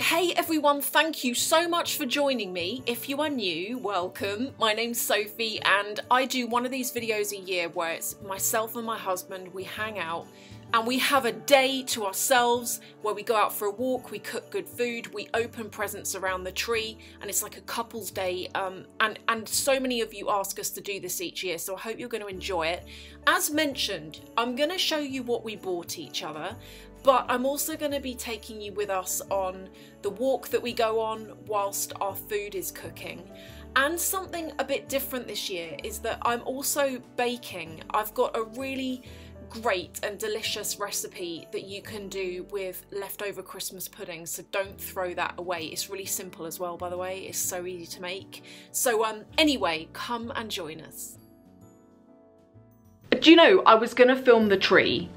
Hey everyone, thank you so much for joining me. If you are new, welcome. My name's Sophie and I do one of these videos a year where it's myself and my husband, we hang out and we have a day to ourselves where we go out for a walk, we cook good food, we open presents around the tree, and it's like a couple's day. And so many of you ask us to do this each year, so I hope you're going to enjoy it. As mentioned, I'm going to show you what we bought each other, but I'm also going to be taking you with us on the walk that we go on whilst our food is cooking. And something a bit different this year is that I'm also baking. I've got a really great and delicious recipe that you can do with leftover Christmas pudding, so don't throw that away. It's really simple as well, by the way. It's so easy to make. So anyway, come and join us. Do you know, I was gonna film the tree.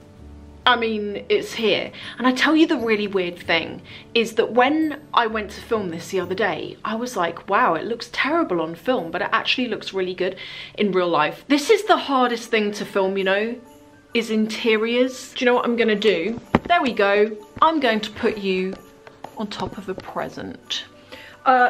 I mean, it's here. And I tell you the really weird thing is that when I went to film this the other day, I was like, wow, it looks terrible on film, but it actually looks really good in real life. This is the hardest thing to film, you know, is interiors. Do you know what I'm gonna do? There we go. I'm going to put you on top of a present.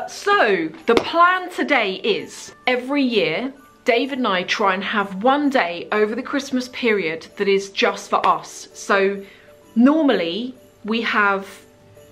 So the plan today is every year, David and I try and have one day over the Christmas period that is just for us. So normally we have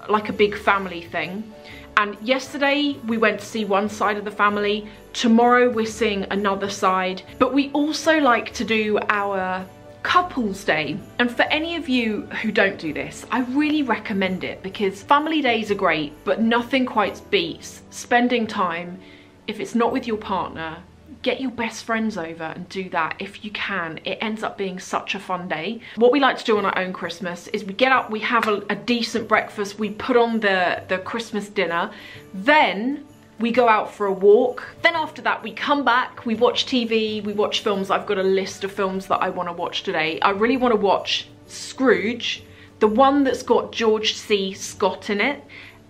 like a big family thing. And yesterday we went to see one side of the family. Tomorrow we're seeing another side. But we also like to do our couples day. And for any of you who don't do this, I really recommend it because family days are great, but nothing quite beats spending time, if it's not with your partner, get your best friends over and do that if you can. It ends up being such a fun day. What we like to do on our own Christmas is we get up, we have a decent breakfast, we put on the Christmas dinner, then we go out for a walk. Then after that we come back, we watch TV, we watch films. I've got a list of films that I want to watch today. I really want to watch Scrooge, the one that's got George C. Scott in it.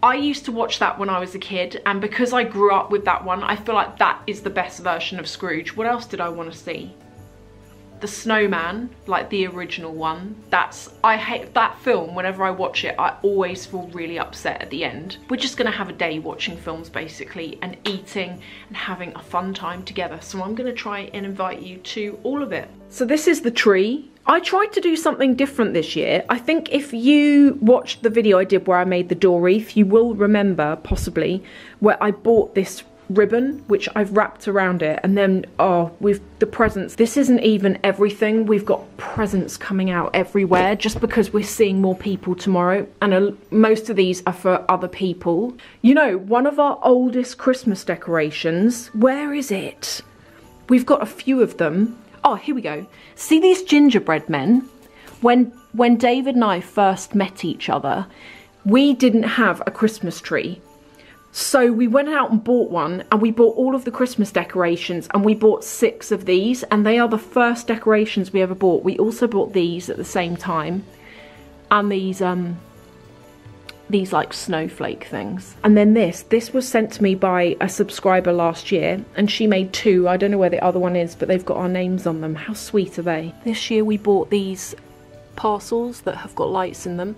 I used to watch that when I was a kid, and because I grew up with that one, I feel like that is the best version of Scrooge. What else did I want to see? The Snowman, like the original one. I hate that film. Whenever I watch it, I always feel really upset at the end. We're just gonna have a day watching films basically, and eating and having a fun time together. So I'm gonna try and invite you to all of it. So this is the tree. I tried to do something different this year. I think if you watched the video I did where I made the door wreath, you will remember possibly where I bought this ribbon which I've wrapped around it, and then with the presents, this isn't even everything. We've got presents coming out everywhere just because we're seeing more people tomorrow, and most of these are for other people. You know, one of our oldest Christmas decorations, where is it? We've got a few of them. Oh, here we go. See these gingerbread men? When David and I first met each other, we didn't have a Christmas tree. So we went out and bought one, and we bought all of the Christmas decorations, and we bought 6 of these, and they are the first decorations we ever bought. We also bought these at the same time, and these like snowflake things. And then this was sent to me by a subscriber last year, and she made 2. I don't know where the other one is, but they've got our names on them. How sweet are they? This year we bought these parcels that have got lights in them.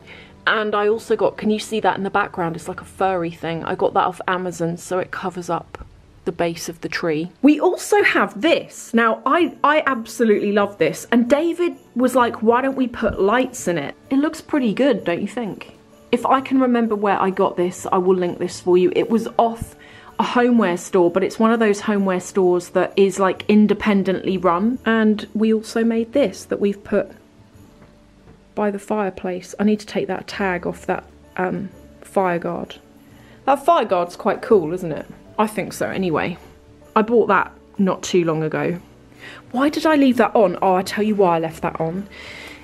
And I also got, can you see that in the background? It's like a furry thing. I got that off Amazon, so it covers up the base of the tree. We also have this. Now, I absolutely love this. And David was like, why don't we put lights in it? It looks pretty good, don't you think? If I can remember where I got this, I will link this for you. It was off a homeware store, but it's one of those homeware stores that is like independently run. And we also made this that we've put by the fireplace. I need to take that tag off that fire guard. That fire guard's quite cool, isn't it? I think so anyway. I bought that not too long ago. Why did I leave that on? Oh, I tell you why I left that on.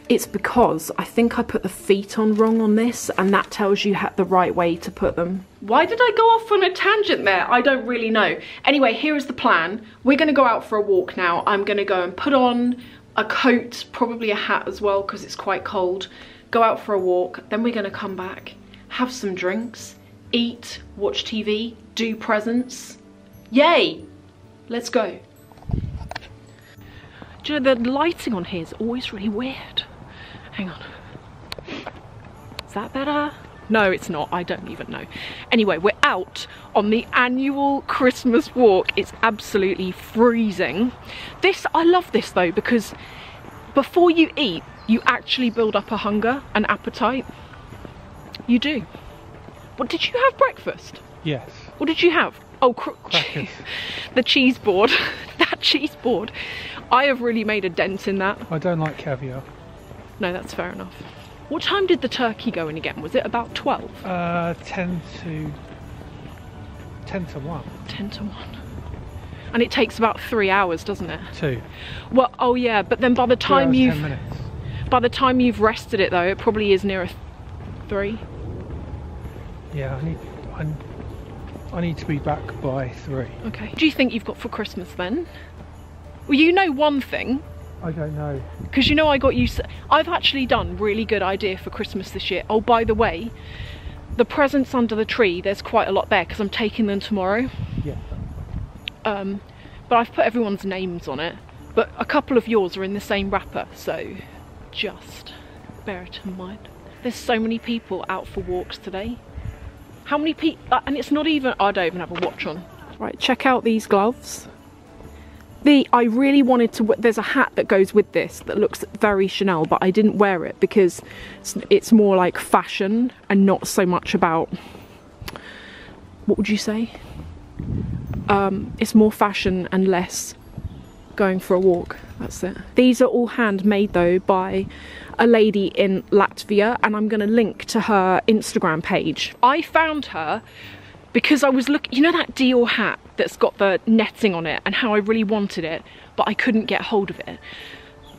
It's because I think I put the feet on wrong on this, and that tells you the right way to put them. Why did I go off on a tangent there? I don't really know. Anyway, here is the plan. We're gonna go out for a walk now. I'm gonna go and put on a coat, probably a hat as well because it's quite cold. Go out for a walk, then we're gonna come back, have some drinks, eat, watch TV, do presents. Yay! Let's go. Do you know, the lighting on here is always really weird. Hang on. Is that better? No, it's not. I don't even know. Anyway, we're out on the annual Christmas walk. It's absolutely freezing. I love this though, because before you eat, you actually build up a hunger, an appetite. You do. What did you have breakfast? Yes. What did you have? Oh, crackers. The cheese board. That cheese board. I have really made a dent in that. I don't like caviar. No, that's fair enough. What time did the turkey go in again? Was it about 12? 10 to 1. 10 to 1. And it takes about 3 hours, doesn't it? 2. Well, oh yeah, but then by the time 10 minutes. By the time you've rested it though, it probably is nearer 3. Yeah, I need to be back by 3. Okay. What do you think you've got for Christmas then? Well, you know one thing. I don't know. Because you know I got you... I've actually done really good idea for Christmas this year. Oh, by the way, the presents under the tree, there's quite a lot there because I'm taking them tomorrow. Yeah. But I've put everyone's names on it. But a couple of yours are in the same wrapper, so just bear it in mind. There's so many people out for walks today. How many people? And it's not even... I don't even have a watch on. Right, check out these gloves. I really wanted to... There's a hat that goes with this that looks very Chanel, but I didn't wear it because it's more like fashion and not so much about... What would you say? It's more fashion and less going for a walk. That's it. These are all handmade though by a lady in Latvia, and I'm going to link to her Instagram page. I found her because I was looking, you know that Dior hat that's got the netting on it and how I really wanted it, but I couldn't get hold of it.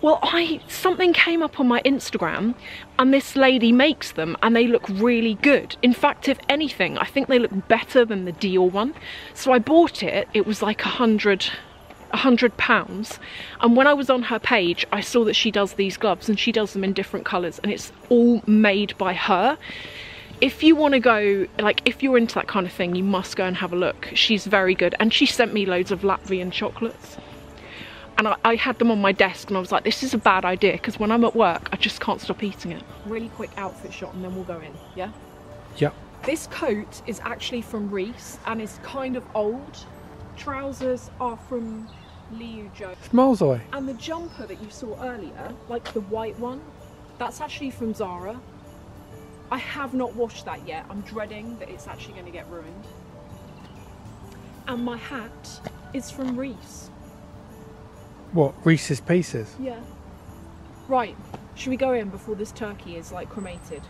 Well, something came up on my Instagram and this lady makes them and they look really good. In fact, if anything, I think they look better than the Dior one. So I bought it. It was like £100. And when I was on her page, I saw that she does these gloves and she does them in different colours and it's all made by her. If you want to go, like if you're into that kind of thing, you must go and have a look. She's very good. And she sent me loads of Latvian chocolates. And I had them on my desk and I was like, this is a bad idea because when I'm at work, I just can't stop eating it. Really quick outfit shot and then we'll go in, yeah? Yeah. This coat is actually from Reese and is kind of old. Trousers are from Liu Jo. It's miles away. And the jumper that you saw earlier, like the white one, that's actually from Zara. I have not washed that yet. I'm dreading that it's actually going to get ruined. And my hat is from Reese. What, Reese's Pieces? Yeah. Right, should we go in before this turkey is like cremated?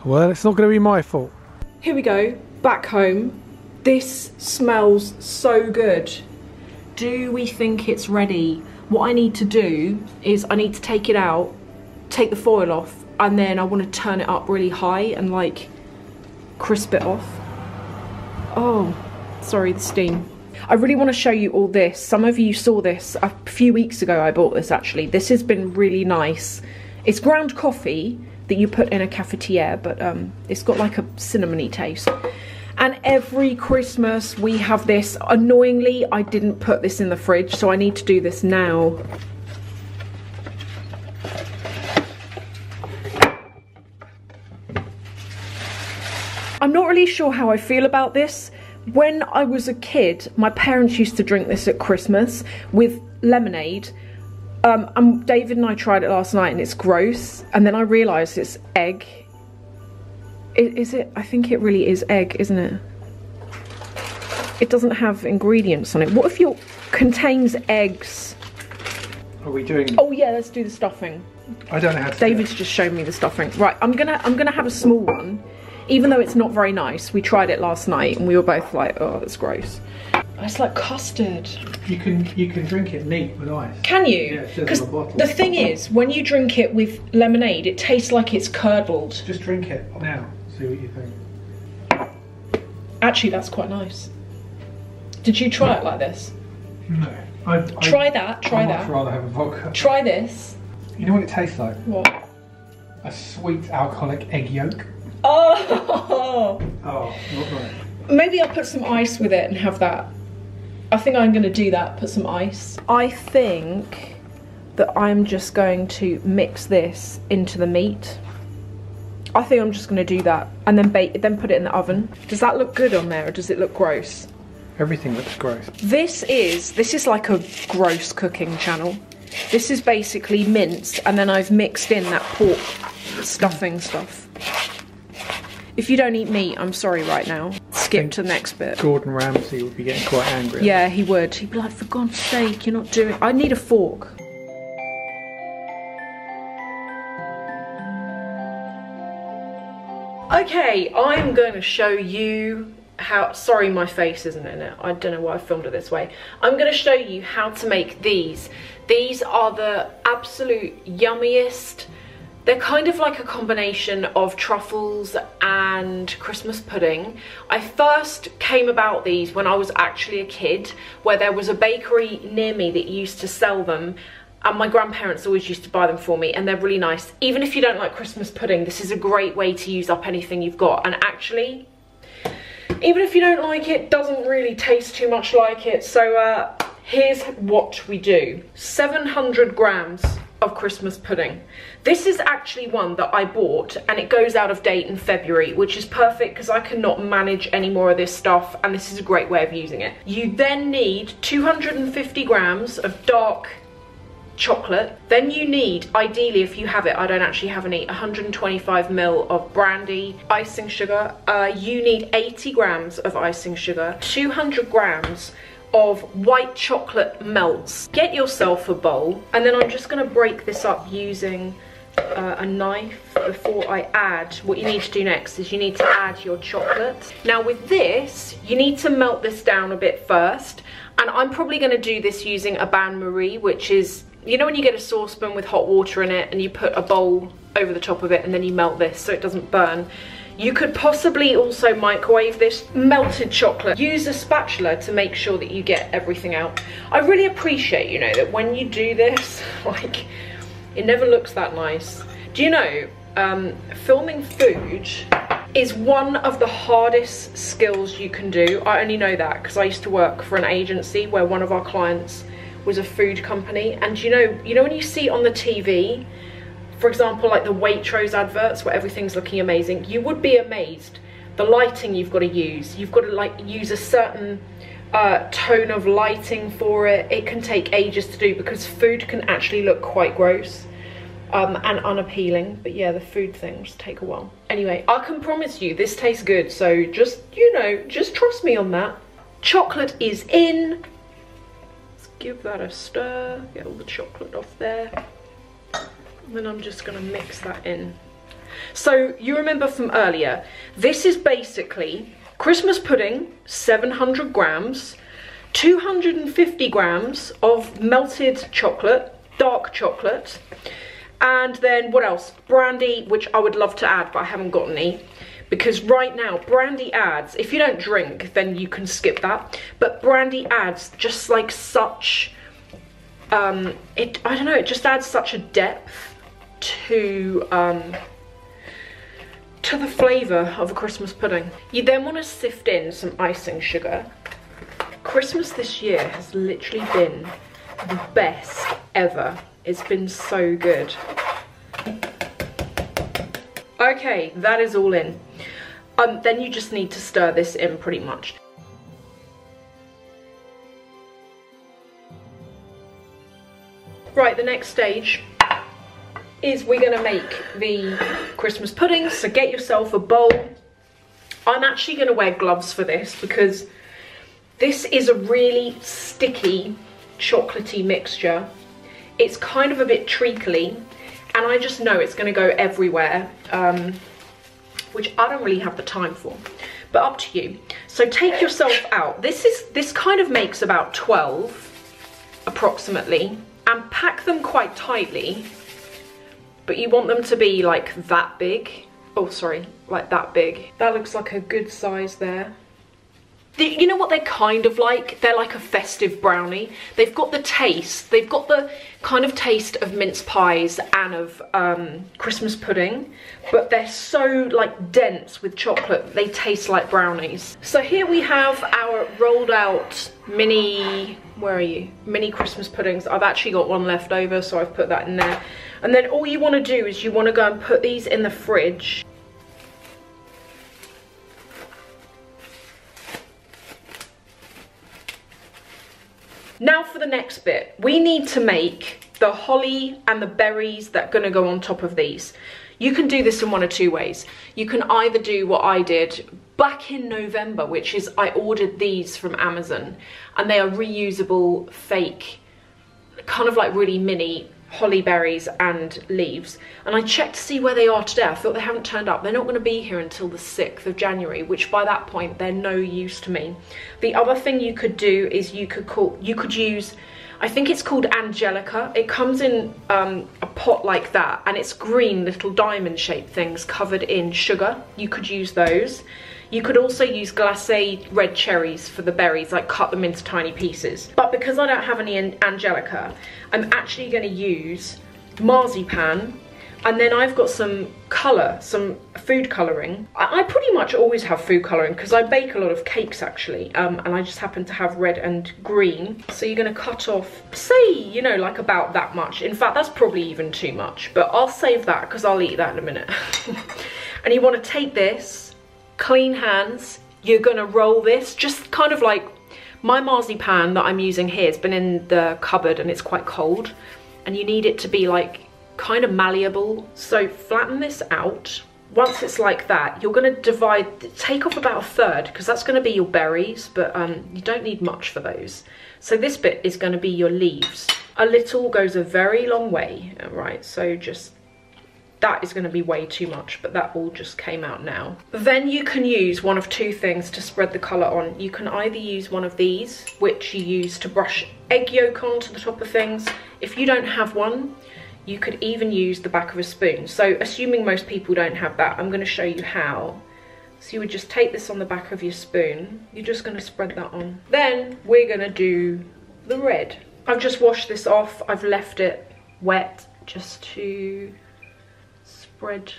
Well, it's not going to be my fault. Here we go, back home. This smells so good. Do we think it's ready? What I need to do is I need to take it out, take the foil off, and then I want to turn it up really high and like crisp it off. Oh, sorry, the steam. I really want to show you all this. Some of you saw this a few weeks ago. I bought this actually. This has been really nice. It's ground coffee that you put in a cafetiere, but it's got like a cinnamony taste. And every Christmas we have this. Annoyingly, I didn't put this in the fridge, so I need to do this now. I'm not really sure how I feel about this. When I was a kid, my parents used to drink this at Christmas with lemonade. And David and I tried it last night and it's gross. And then I realised it's egg. Is it? I think it really is egg, isn't it? It doesn't have ingredients on it. What if it contains eggs? Are we doing? Oh yeah, let's do the stuffing. I don't know how to. David's just shown me the stuffing. Right, I'm gonna have a small one. Even though it's not very nice, we tried it last night and we were both like, oh, that's gross. It's like custard. You can drink it neat with ice. Can you? Yeah, it says on the bottle. The thing is, when you drink it with lemonade, it tastes like it's curdled. Just drink it now, see what you think. Actually, that's quite nice. Did you try it like this? No. Try that, try that. I'd rather have a vodka. Try this. You know what it tastes like? What? A sweet alcoholic egg yolk. Oh! Oh, not right. Maybe I'll put some ice with it and have that. I think I'm going to do that, put some ice. I think that I'm just going to mix this into the meat. I think I'm just gonna do that and then bake it, then put it in the oven. Does that look good on there or does it look gross? Everything looks gross. This is like a gross cooking channel. This is basically minced and then I've mixed in that pork stuffing stuff. If you don't eat meat, I'm sorry right now. Skip to the next bit. Gordon Ramsay would be getting quite angry. Yeah, he would. He'd be like, for God's sake, you're not doing... I need a fork. Okay, I'm going to show you how... Sorry, my face isn't in it. I don't know why I filmed it this way. I'm going to show you how to make these. These are the absolute yummiest. They're kind of like a combination of truffles and Christmas pudding. I first came about these when I was actually a kid, where there was a bakery near me that used to sell them. And my grandparents always used to buy them for me, and they're really nice. Even if you don't like Christmas pudding, this is a great way to use up anything you've got. And actually, even if you don't like it, doesn't really taste too much like it. So here's what we do. 700 grams of Christmas pudding. This is actually one that I bought and it goes out of date in February, which is perfect because I cannot manage any more of this stuff, and this is a great way of using it. You then need 250 grams of dark chocolate. Then you need, ideally if you have it, I don't actually have any, 125 ml of brandy, icing sugar. You need 80 grams of icing sugar, 200 grams of white chocolate melts. Get yourself a bowl, and then I'm just going to break this up using a knife before I add. What you need to do next is you need to add your chocolate. Now with this, you need to melt this down a bit first, and I'm probably going to do this using a bain-marie, which is, you know when you get a saucepan with hot water in it and you put a bowl over the top of it and then you melt this so it doesn't burn. You could possibly also microwave this melted chocolate. Use a spatula to make sure that you get everything out. I really appreciate, you know, that when you do this, like, it never looks that nice. Do you know, filming food is one of the hardest skills you can do. I only know that because I used to work for an agency where one of our clients was a food company, and you know when you see on the TV, for example, like the Waitrose adverts where everything's looking amazing, you would be amazed. The lighting you've got to use. You've got to like use a certain tone of lighting for it. It can take ages to do because food can actually look quite gross and unappealing. But yeah, the food things take a while. Anyway, I can promise you this tastes good. So just, you know, just trust me on that. Chocolate is in. Let's give that a stir. Get all the chocolate off there. Then I'm just going to mix that in. So you remember from earlier, this is basically Christmas pudding, 700 grams, 250 grams of melted chocolate, dark chocolate, and then what else? Brandy, which I would love to add, but I haven't got any. Because right now, brandy adds, if you don't drink, then you can skip that. But brandy adds just like such, I don't know, it just adds such a depth to the flavour of a Christmas pudding. You then want to sift in some icing sugar. Christmas this year has literally been the best ever. It's been so good. Okay, that is all in. Then you just need to stir this in pretty much. Right, the next stage is we're gonna make the Christmas pudding, so get yourself a bowl. I'm actually gonna wear gloves for this because this is a really sticky, chocolatey mixture. It's kind of a bit treacly, and I just know it's gonna go everywhere, which I don't really have the time for, but up to you. So take yourself out. This kind of makes about 12, approximately, and pack them quite tightly. But you want them to be like that big. Oh, sorry, like that big. That looks like a good size there. You know what they're kind of like? They're like a festive brownie. They've got the taste. They've got the kind of taste of mince pies and of Christmas pudding, but they're so like dense with chocolate, they taste like brownies. So here we have our rolled out mini, where are you? Mini Christmas puddings. I've actually got one left over, so I've put that in there. And then all you want to do is you want to go and put these in the fridge Now for the next bit. We need to make the holly and the berries that are gonna go on top of these. You can do this in one of two ways. You can either do what I did back in November, which is I ordered these from Amazon, and they are reusable, fake, kind of like really mini holly berries and leaves. And I checked to see where they are today. I thought they haven't turned up. They're not gonna be here until the 6th of January, which by that point, they're no use to me. The other thing you could do is you could use, I think it's called Angelica. It comes in a pot like that, and it's green little diamond shaped things covered in sugar. You could use those. You could also use glacé red cherries for the berries, like cut them into tiny pieces. But because I don't have any Angelica, I'm actually gonna use marzipan, and then I've got some colour, some food colouring. I pretty much always have food colouring because I bake a lot of cakes actually, and I just happen to have red and green. So you're gonna cut off, say, you know, like about that much. In fact, that's probably even too much, but I'll save that because I'll eat that in a minute. And you wanna take this, clean hands, you're gonna roll this, just kind of like, my marzipan that I'm using here has been in the cupboard and it's quite cold, and you need it to be like kind of malleable. So flatten this out. Once it's like that, you're gonna take off about a third, because that's gonna be your berries, but you don't need much for those. So this bit is gonna be your leaves. A little goes a very long way, right? So just, that is going to be way too much, but that all just came out now. Then you can use one of two things to spread the colour on. You can either use one of these, which you use to brush egg yolk onto the top of things. If you don't have one, you could even use the back of a spoon. So assuming most people don't have that, I'm going to show you how. So you would just take this on the back of your spoon. You're just going to spread that on. Then we're going to do the red. I've just washed this off. I've left it wet just to spread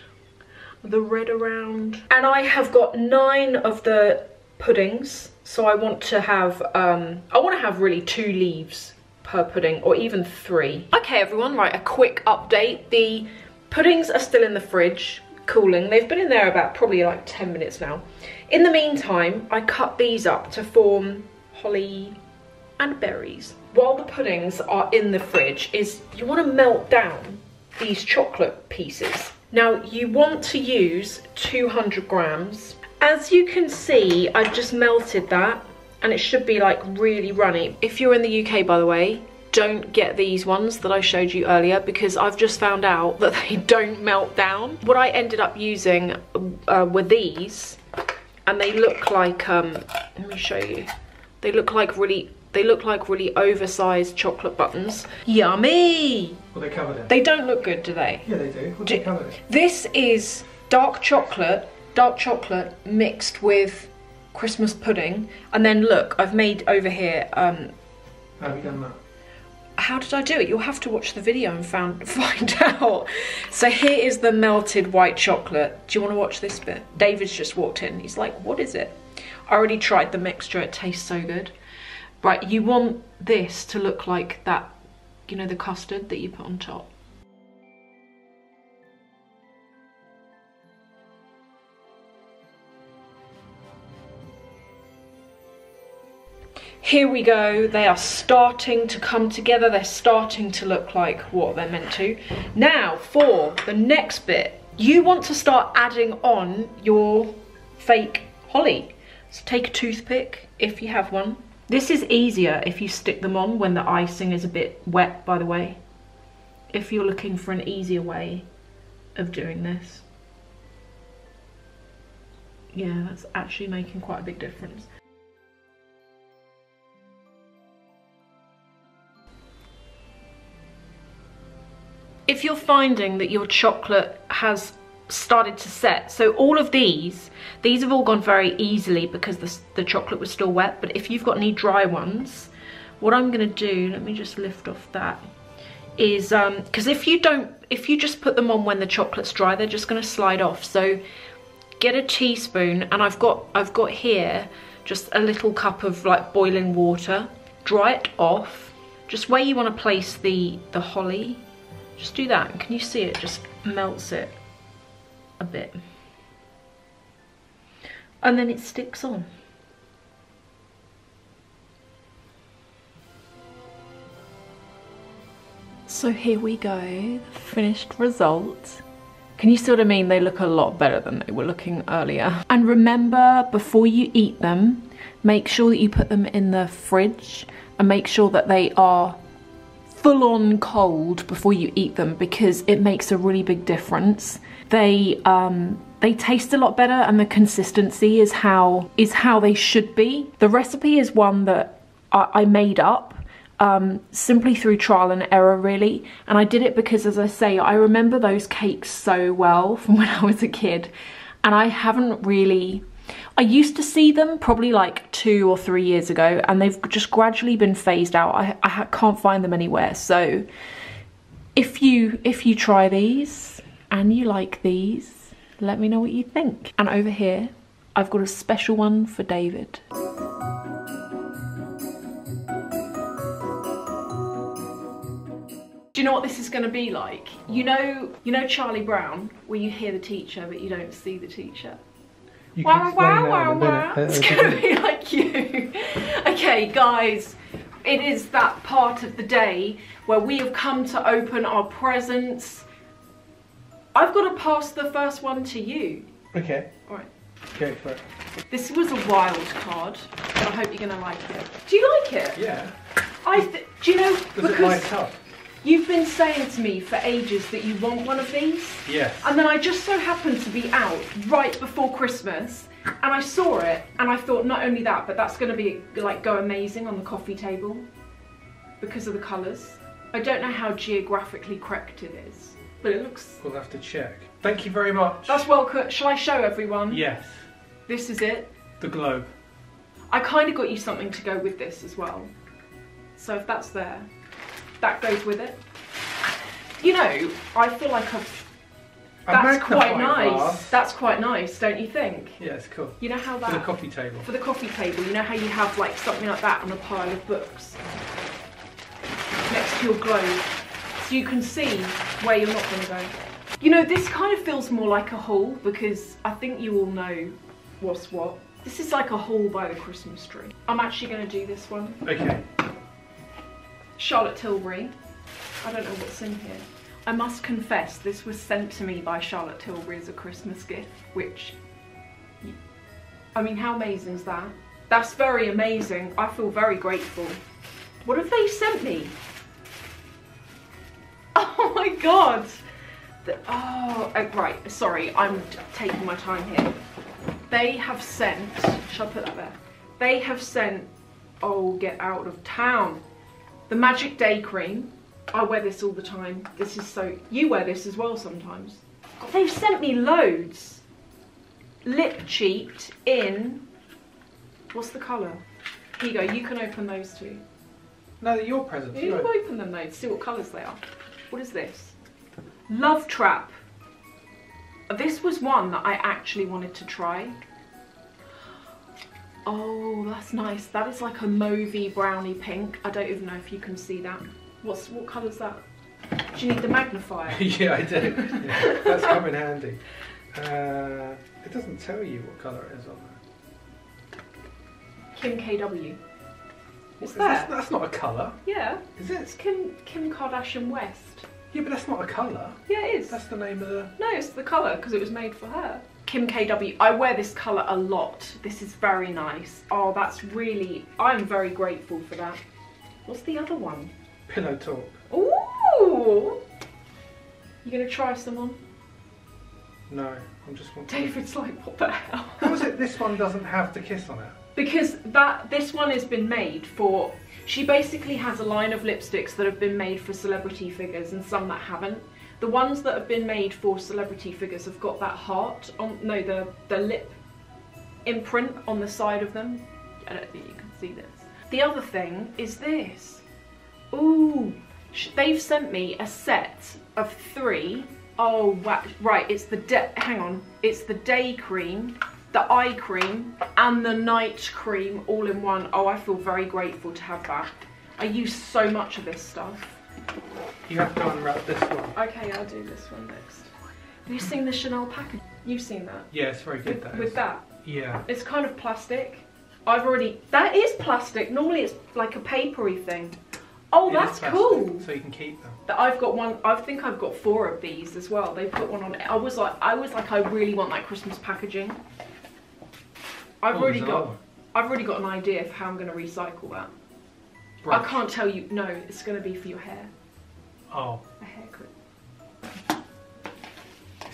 the red around. And I have got 9 of the puddings, so I want to have really 2 leaves per pudding, or even 3. Okay everyone, right, a quick update. The puddings are still in the fridge cooling. They've been in there about probably like 10 minutes now. In the meantime, I cut these up to form holly and berries. While the puddings are in the fridge, you want to melt down these chocolate pieces. Now you want to use 200 grams. As you can see, I've just melted that, and it should be like really runny. If you're in the UK, by the way, don't get these ones that I showed you earlier, because I've just found out that they don't melt down. What I ended up using were these, and they look like, let me show you. They look like really oversized chocolate buttons. Yummy! What are they covered in? They don't look good, do they? Yeah, they do. What are they covered in? This is dark chocolate mixed with Christmas pudding. And then look, I've made over here, how have you done that? How did I do it? You'll have to watch the video and find out. So here is the melted white chocolate. Do you want to watch this bit? David's just walked in. He's like, what is it? I already tried the mixture. It tastes so good. Right, you want this to look like that, you know, the custard that you put on top. Here we go, they are starting to come together. They're starting to look like what they're meant to. Now for the next bit, you want to start adding on your fake holly. So take a toothpick if you have one. This is easier if you stick them on when the icing is a bit wet, by the way. If you're looking for an easier way of doing this. Yeah, that's actually making quite a big difference. If you're finding that your chocolate has started to set, so all of these have all gone very easily because the chocolate was still wet, but if you've got any dry ones, what I'm going to do, let me just lift off that, is because if you just put them on when the chocolate's dry, they're just going to slide off. So get a teaspoon, and I've got here just a little cup of like boiling water. Dry it off just where you want to place the holly. Just do that, and can you see it just melts it a bit, and then it sticks on. So here we go, the finished result. Can you see what I mean? They look a lot better than they were looking earlier. And remember, before you eat them, make sure that you put them in the fridge and make sure that they are full on cold before you eat them, because it makes a really big difference. They taste a lot better, and the consistency is how they should be. The recipe is one that I made up simply through trial and error, really, and I did it because, as I say, I remember those cakes so well from when I was a kid, and I haven't really... I used to see them probably like 2 or 3 years ago, and they've just gradually been phased out. I can't find them anywhere. So if you try these and you like these, let me know what you think. And over here, I've got a special one for David. Do you know what this is going to be like? You know Charlie Brown, where you hear the teacher but you don't see the teacher? Wow, wow, wow, wow. It's going to be like you. Okay, guys, it is that part of the day where we have come to open our presents. I've got to pass the first one to you. Okay. All right. Go for it. This was a wild card, but I hope you're going to like it. Do you like it? Yeah. Do you know, Does it light up? You've been saying to me for ages that you want one of these. Yes. And then I just so happened to be out right before Christmas, and I saw it, and I thought, not only that, but that's going to be like go amazing on the coffee table because of the colours. I don't know how geographically correct it is, but it looks... We'll have to check. Thank you very much. That's welcome. Shall I show everyone? Yes. This is it. The globe. I kind of got you something to go with this as well. So if that's there, that goes with it. You know, I feel like that's quite nice. Glass. That's quite nice, don't you think? Yeah, it's cool. You know how that... For the coffee table. For the coffee table, you know how you have like something like that on a pile of books next to your globe, so you can see where you're not going to go. You know, this kind of feels more like a haul, because I think you all know what's what. This is like a haul by the Christmas tree. I'm actually going to do this one. Okay. Charlotte Tilbury. I don't know what's in here. I must confess, this was sent to me by Charlotte Tilbury as a Christmas gift, which, I mean, how amazing is that? That's very amazing. I feel very grateful. What have they sent me? Oh my God. Oh, right, sorry, I'm taking my time here. They have sent, shall I put that there? They have sent, oh, get out of town. The Magic Day Cream. I wear this all the time. This is so... You wear this as well sometimes. God, they've sent me loads. Lip Cheat in... What's the colour? Here you go. You can open those two. No, they're your presents. You open them though to see what colours they are. What is this? Love Trap. This was one that I actually wanted to try. Oh, that's nice. That is like a mauvey brownie pink. I don't even know if you can see that. What colour's that? Do you need the magnifier? Yeah, I do. Yeah, that's come in handy. It doesn't tell you what colour it is on there. Kim KW. What's that? That's not a colour. Yeah. Is it? It's Kim Kardashian West. Yeah, but that's not a colour. Yeah, it is. That's the name of the... No, it's the colour because it was made for her. Kim KW. I wear this colour a lot. This is very nice. Oh, that's really... I'm very grateful for that. What's the other one? Pillow Talk. Ooh! You gonna try some on? No, I'm just wanting... David's like, what the hell? How is it this one doesn't have the kiss on it? Because this one has been made for... She basically has a line of lipsticks that have been made for celebrity figures and some that haven't. The ones that have been made for celebrity figures have got that heart on... No, the lip imprint on the side of them. I don't think you can see this. The other thing is this. Ooh, they've sent me a set of 3. Oh, wow. Right, it's the hang on. It's the day cream, the eye cream, and the night cream all in one. Oh, I feel very grateful to have that. I use so much of this stuff. You have to unwrap this one. Okay, I'll do this one next. Have you seen the Chanel package? You've seen that? Yeah, it's very good. With that? Yeah. It's kind of plastic. That is plastic. Normally it's like a papery thing. Oh, that's cool. So you can keep them. I've got one. I think I've got 4 of these as well. They put one on. I was like, I really want that Christmas packaging. I've already got an idea for how I'm going to recycle that. Brush. I can't tell you. No, it's going to be for your hair. Oh. A hair clip.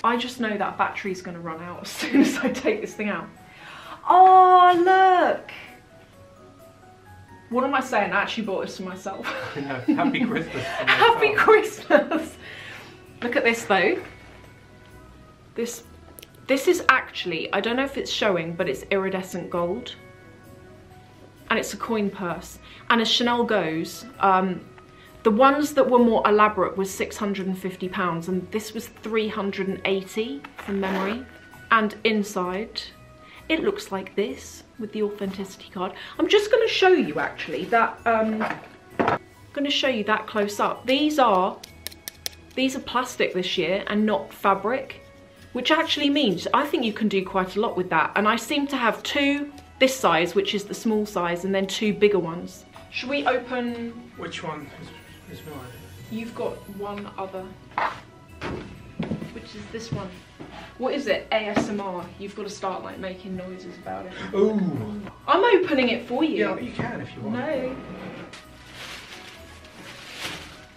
I just know that battery's going to run out as soon as I take this thing out. Oh, look. What am I saying? I actually bought this for myself. No, happy Christmas. Happy Christmas. Look at this though. This is actually, I don't know if it's showing, but it's iridescent gold. And it's a coin purse. And as Chanel goes, the ones that were more elaborate was £650 and this was 380 from memory. And inside, it looks like this with the authenticity card. I'm just going to show you actually that, I'm going to show you that close up. These are plastic this year and not fabric, which actually means I think you can do quite a lot with that. And I seem to have 2 this size, which is the small size, and then 2 bigger ones. Should we open? Which one is mine? You've got one other, which is this one. What is it? ASMR. You've got to start like making noises about it. Ooh. I'm opening it for you. Yeah, you can if you want. No.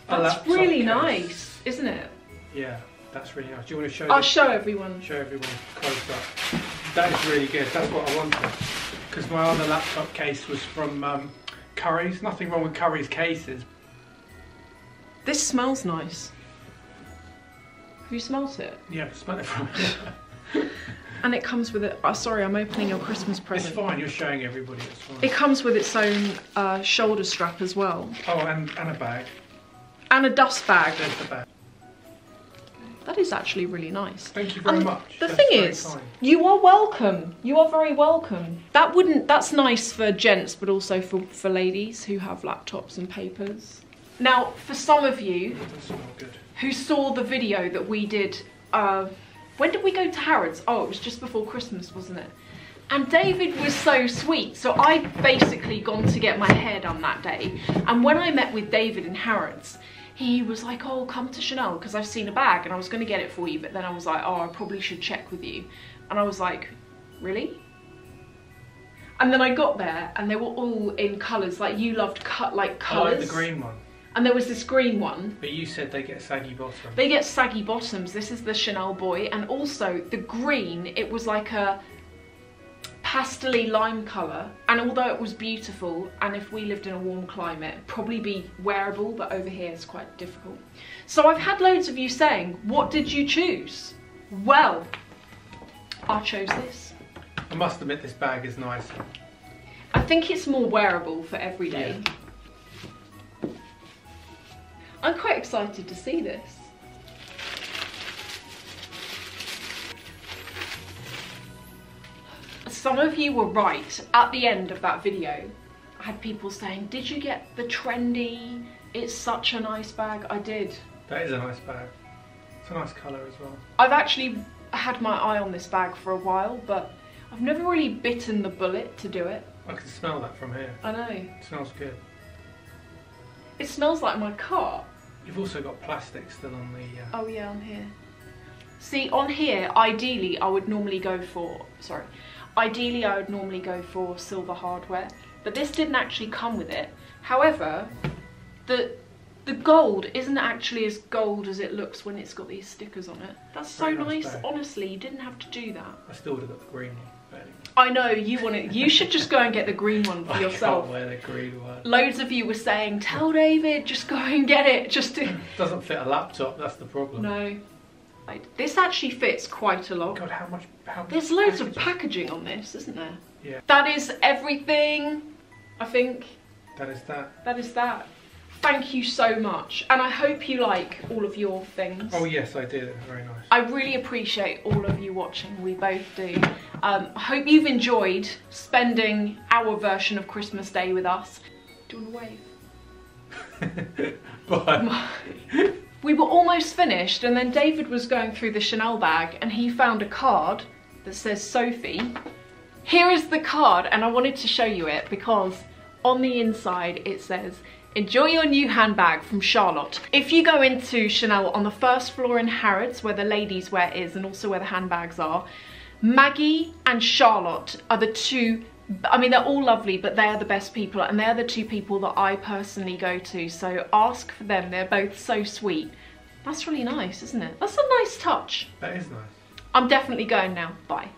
That's really nice, isn't it? Yeah, that's really nice. Do you want to show? I'll show everyone. Show everyone close up. That is really good. That's what I wanted. Because my other laptop case was from Curry's. Nothing wrong with Curry's cases. This smells nice. Have you smelt it? Yeah, smell it from here. And it comes with it. Oh, sorry, I'm opening your Christmas present. It's fine. You're showing everybody. It's fine. It comes with its own shoulder strap as well. Oh, and a bag. And a dust bag. There's the bag. That is actually really nice. Thank you very much. The thing is, you are welcome. You are very welcome. That's nice for gents, but also for ladies who have laptops and papers. Now, for some of you who saw the video that we did, when did we go to Harrods? Oh, it was just before Christmas, wasn't it? And David was so sweet. So I'd basically gone to get my hair done that day. And when I met with David in Harrods, he was like, oh, come to Chanel, because I've seen a bag and I was going to get it for you. But then I was like, oh, I probably should check with you. And I was like, really? And then I got there and they were all in colours. Like you loved colours. I like the green one. And there was this green one. But you said they get saggy bottoms. They get saggy bottoms. This is the Chanel boy. And also the green, it was like a pastel-y lime colour. And although it was beautiful, and if we lived in a warm climate, it'd probably be wearable, but over here it's quite difficult. So I've had loads of you saying, what did you choose? Well, I chose this. I must admit this bag is nicer. I think it's more wearable for every day. Yeah. I'm quite excited to see this. Some of you were right. At the end of that video, I had people saying, did you get the trendy, it's such a nice bag? I did. That is a nice bag. It's a nice colour as well. I've actually had my eye on this bag for a while, but I've never really bitten the bullet to do it. I can smell that from here. I know. It smells good. It smells like my car. You've also got plastic still on the... Oh yeah, on here. See, on here, ideally I would normally go for... Sorry. Ideally I would normally go for silver hardware, but this didn't actually come with it. However, the gold isn't actually as gold as it looks when it's got these stickers on it. That's so nice, honestly, you didn't have to do that. I still would have got the green one. I know, you want it. You should just go and get the green one for yourself. I can't wear the green one. Loads of you were saying, tell David, just go and get it. It doesn't fit a laptop, that's the problem. No. This actually fits quite a lot. God, how much There's loads of packaging on this, isn't there? Yeah. That is everything, I think. That is that. That is that. Thank you so much. And I hope you like all of your things. Oh yes, I did. Very nice. I really appreciate all of you watching. We both do. I hope you've enjoyed spending our version of Christmas Day with us. Do you want to wave? Bye. We were almost finished and then David was going through the Chanel bag and he found a card that says Sophie. Here is the card and I wanted to show you it because on the inside it says, Enjoy your new handbag from Charlotte. If you go into Chanel on the first floor in Harrods, where the ladies' wear is and also where the handbags are, Maggie and Charlotte are the two, I mean, they're all lovely, but they are the best people, and they're the two people that I personally go to, so ask for them. They're both so sweet. That's really nice, isn't it? That's a nice touch. That is nice. I'm definitely going now. Bye.